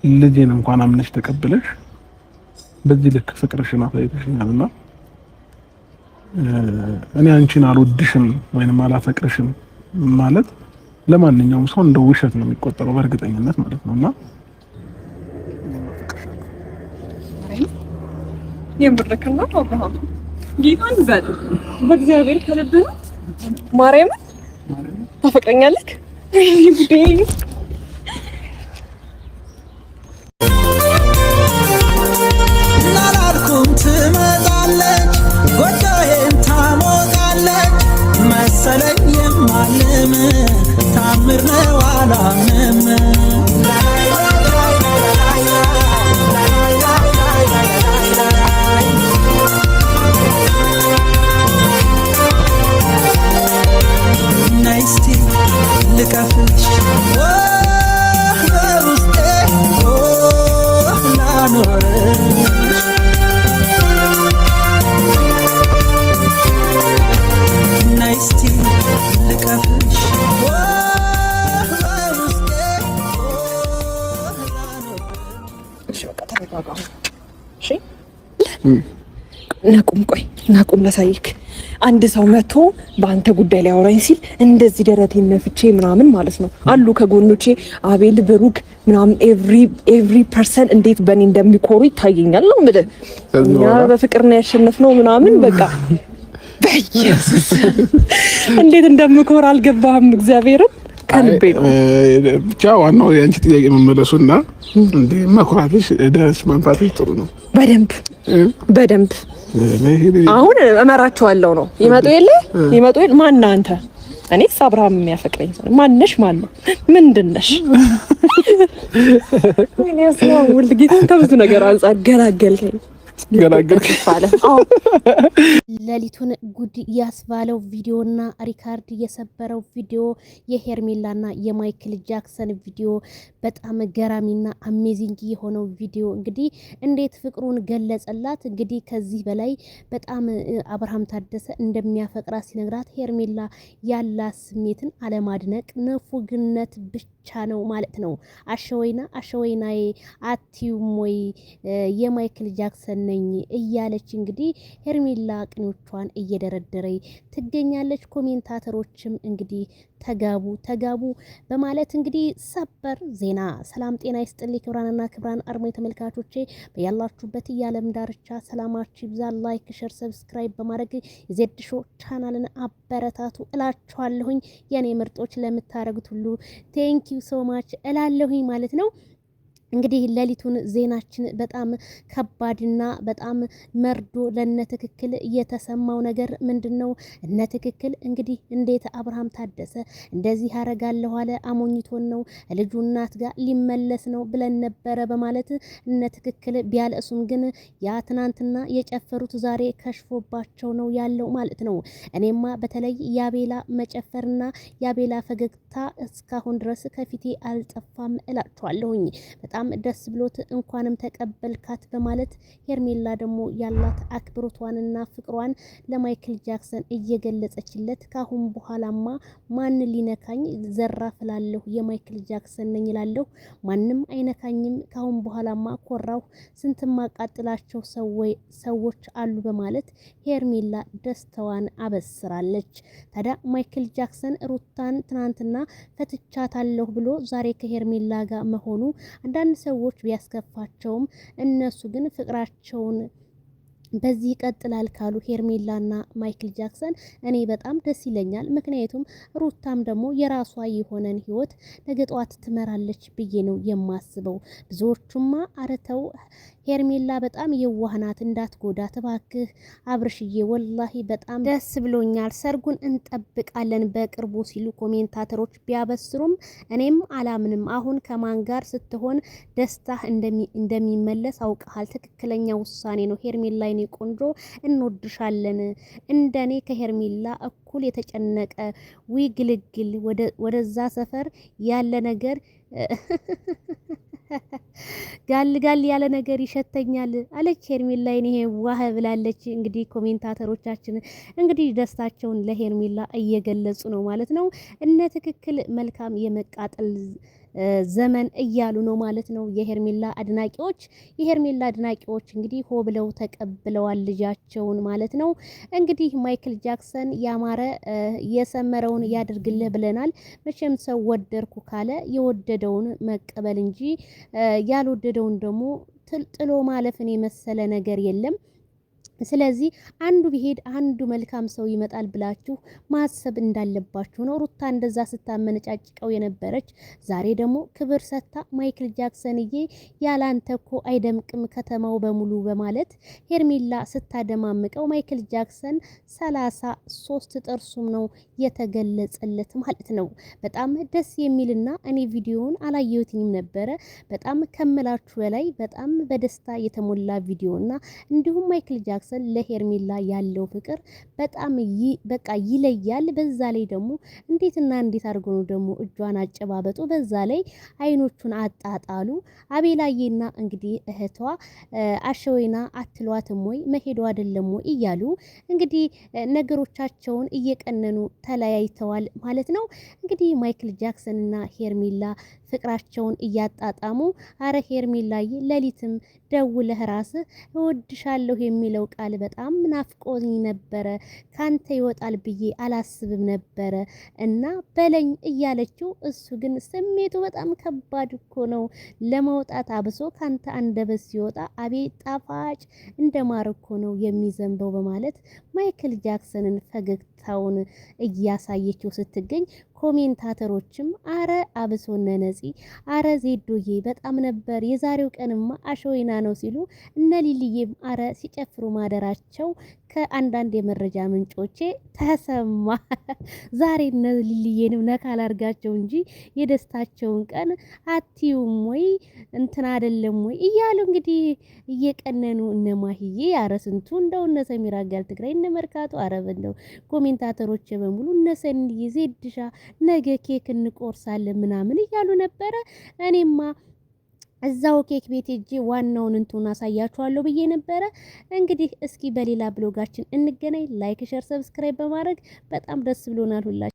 ልጄን እንኳን አምነሽ ተቀበለሽ በዚህ ልክ ፍቅርሽን አሳይተሽኛልና እኔ አንቺን አልወድሽም ወይንም አላፈቅርሽም ማለት ለማንኛውም ሰው እንደ ውሸት ነው የሚቆጠረው በእርግጠኝነት ማለት ነውና የምርክና አብርሃም ጌታን በእግዚአብሔር ከልብ ማርያም ታፈቅረኛለህ? ናላልኩም ትመጣለች ጎዳዬን ታሞቃለች መሰለኝ የማልም ታምር ነው አላምንም ናይስቲ ልቀፍሽ በውስጤ ላኖርሽ ናይስቲ ልቀፍሽ በውስጤ ላኖርሽ እሺ በቃ ተረጋጋ እሺ ናቁም ላሳይክ አንድ ሰው መጥቶ በአንተ ጉዳይ ላይ አወራኝ ሲል እንደዚህ ደረቴን ነፍቼ ምናምን ማለት ነው አሉ ከጎኖቼ አቤል ብሩክ ምናምን ኤቭሪ ፐርሰን እንዴት በእኔ እንደሚኮሩ ይታየኛል ነው ማለት እኛ በፍቅር ነው ያሸነፍነው ምናምን በቃ በኢየሱስ እንዴት እንደምኮራ አልገባህም እግዚአብሔርን ከልቤ ነው ብቻ ዋናው የአንቺ ጥያቄ መመለሱና እንዴ መኩራትሽ ደስ መንፋትሽ ጥሩ ነው በደንብ አሁን እመራቸዋለሁ ነው ይመጡ የለ ማን አንተ እኔስ አብርሃም የሚያፈቅረኝ ማንነሽ ማን ነው ምንድነሽ ምን ያስለው ወልድ ጌታ ከብዙ ነገር አንፃር ገላገልከኝ ለሊቱን ጉድ ያስባለው ቪዲዮና ሪካርድ የሰበረው ቪዲዮ የሄርሜላና የማይክል ጃክሰን ቪዲዮ በጣም ገራሚና አሜዚንግ የሆነው ቪዲዮ እንግዲህ እንዴት ፍቅሩን ገለጸላት። እንግዲህ ከዚህ በላይ በጣም አብርሃም ታደሰ እንደሚያፈቅራት ሲነግራት ሄርሜላ ያላት ስሜትን አለማድነቅ ንፉግነት ብቻ ነው ማለት ነው። አሸወይናዬ አትዩም ወይ የማይክል ጃክሰን ነኝ እያለች እንግዲህ ሄርሜላ ቅኖቿን እየደረደረይ ትገኛለች። ኮሜንታተሮችም እንግዲህ ተጋቡ በማለት እንግዲህ ሰበር ዜና። ሰላም ጤና ይስጥልኝ ክብራንና ክብራን አድማጭ ተመልካቾቼ በያላችሁበት የዓለም ዳርቻ ሰላማችሁ ይብዛ። ላይክ ሼር ሰብስክራይብ በማድረግ የዜድ ሾው ቻናልን አበረታቱ እላችኋለሁኝ። የኔ ምርጦች ለምታረጉት ሁሉ ቴንኪው ሶ ማች እላለሁኝ ማለት ነው። እንግዲህ ለሊቱን ዜናችን በጣም ከባድና በጣም መርዶ ለነትክክል የተሰማው ነገር ምንድነው? እነትክክል እንግዲህ እንዴት አብርሃም ታደሰ እንደዚህ አረጋለሁ አለ አሞኝቶን ነው ልጁ እናት ጋር ሊመለስ ነው ብለን ነበረ በማለት እነትክክል ቢያለሱም ግን ያ ትናንትና የጨፈሩት ዛሬ ከሽፎባቸው ነው ያለው ማለት ነው። እኔማ በተለይ ያቤላ መጨፈርና ያቤላ ፈገግታ እስካሁን ድረስ ከፊቴ አልጠፋም እላችኋለሁኝ። በጣም ደስ ብሎት እንኳንም ተቀበልካት በማለት ሄርሜላ ደግሞ ያላት አክብሮቷንና ፍቅሯን ለማይክል ጃክሰን እየገለጸችለት ካሁን በኋላማ ማን ሊነካኝ ዘራፍላለሁ የማይክል ጃክሰን ነኝ እላለሁ ማንም አይነካኝም ካሁን በኋላማ ኮራው ስንት ማቃጥላቸው ሰዎች አሉ በማለት ሄርሜላ ደስታዋን አበስራለች። ታዲያ ማይክል ጃክሰን ሩታን ትናንትና ፈትቻታለሁ ብሎ ዛሬ ከሄርሜላ ጋር መሆኑ አንዳንድ ሰዎች ቢያስከፋቸውም እነሱ ግን ፍቅራቸውን በዚህ ይቀጥላል ካሉ ሄርሜላና ማይክል ጃክሰን እኔ በጣም ደስ ይለኛል። ምክንያቱም ሩታም ደግሞ የራሷ የሆነን ህይወት ነገ ጧት ትመራለች ብዬ ነው የማስበው። ብዙዎቹማ አረተው ሄርሜላ በጣም የዋህናት እንዳትጎዳ ተባክህ አብርሽዬ ወላሂ በጣም ደስ ብሎኛል ሰርጉን እንጠብቃለን በቅርቡ ሲሉ ኮሜንታተሮች ቢያበስሩም እኔም አላምንም። አሁን ከማን ጋር ስትሆን ደስታህ እንደሚመለስ አውቀሃል። ትክክለኛ ውሳኔ ነው ሄርሜላ የኔ ቆንጆ እንወድሻለን። እንደኔ ከሄርሜላ እኩል የተጨነቀ ግልግል ወደዛ ሰፈር ያለ ነገር ጋል ያለ ነገር ይሸተኛል አለች ሄርሜላ የኔ ዋህ ብላለች። እንግዲህ ኮሜንታተሮቻችን እንግዲህ ደስታቸውን ለሄርሜላ እየገለጹ ነው ማለት ነው። እነ ትክክል መልካም የመቃጠል ዘመን እያሉ ነው ማለት ነው የሄርሜላ አድናቂዎች። የሄርሜላ አድናቂዎች እንግዲህ ሆ ብለው ተቀብለዋል ልጃቸውን ማለት ነው። እንግዲህ ማይክል ጃክሰን ያማረ የሰመረውን ያድርግልህ ብለናል። መቼም ሰው ወደድኩ ካለ የወደደውን መቀበል እንጂ ያልወደደውን ደግሞ ጥሎ ማለፍን የመሰለ ነገር የለም። ስለዚህ አንዱ ቢሄድ አንዱ መልካም ሰው ይመጣል ብላችሁ ማሰብ እንዳለባችሁ ነው። ሩታ እንደዛ ስታመነጫጭቀው የነበረች ዛሬ ደግሞ ክብር ሰታ ማይክል ጃክሰንዬ ያላንተ እኮ አይደምቅም ከተማው በሙሉ በማለት ሄርሜላ ስታደማምቀው ማይክል ጃክሰን 33 ጥርሱም ነው የተገለጸለት ማለት ነው። በጣም ደስ የሚልና እኔ ቪዲዮውን አላየሁትኝም ነበረ። በጣም ከምላችሁ በላይ በጣም በደስታ የተሞላ ቪዲዮና እንዲሁም ማይክል ጃክሰን ለሄርሜላ ያለው ፍቅር በጣም በቃ ይለያል። በዛ ላይ ደግሞ እንዴትና እንዴት አድርጎ ነው ደግሞ እጇን አጨባበጡ፣ በዛ ላይ አይኖቹን አጣጣሉ። አቤላዬና እንግዲህ እህቷ አሸወይና አትሏትም ወይ መሄዱ አይደለም ወይ እያሉ እንግዲህ ነገሮቻቸውን እየቀነኑ ተለያይተዋል ማለት ነው። እንግዲህ ማይክል ጃክሰንና ሄርሜላ ፍቅራቸውን እያጣጣሙ አረ ሄርሜላዬ ሌሊትም ደውለህ ራስህ እወድሻለሁ የሚለው ቃል በጣም ናፍቆኝ ነበረ፣ ካንተ ይወጣል ብዬ አላስብም ነበረ እና በለኝ እያለችው፣ እሱ ግን ስሜቱ በጣም ከባድ እኮ ነው ለመውጣት፣ አብሶ ካንተ አንደበት ሲወጣ አቤት ጣፋጭ እንደማር እኮ ነው የሚዘንበው በማለት ማይክል ጃክሰንን ፈገግታውን እያሳየችው ስትገኝ ኮሜንታተሮችም አረ አብሶነ ነፂ አረ ዜዶዬ በጣም ነበር የዛሬው ቀንማ አሸወይና ነው ሲሉ እነ ሊሊዬም አረ ሲጨፍሩ ማደራቸው ከአንዳንድ የመረጃ ምንጮቼ ተሰማ። ዛሬ እነ ሊሊዬንም ነካ አላርጋቸው እንጂ የደስታቸውን ቀን አትዩም ወይ እንትን አይደለም ወይ እያሉ እንግዲህ እየቀነኑ እነ ማሂዬ አረ ስንቱ እንደው እነ ሰሚራ ጋር ትግራይ እነ መርካቶ አረብ እንደው ኮሜንታተሮች በሙሉ እነ ሰንዬ ዜድሻ ነገ ኬክ እንቆርሳለን ምናምን እያሉ ነበረ። እኔማ እዛው ኬክ ቤት ሄጄ ዋናውን እንቱን አሳያችኋለሁ ብዬ ነበረ። እንግዲህ እስኪ በሌላ ብሎጋችን እንገናኝ። ላይክ፣ ሼር፣ ሰብስክራይብ በማድረግ በጣም ደስ ብሎናል ሁላችን።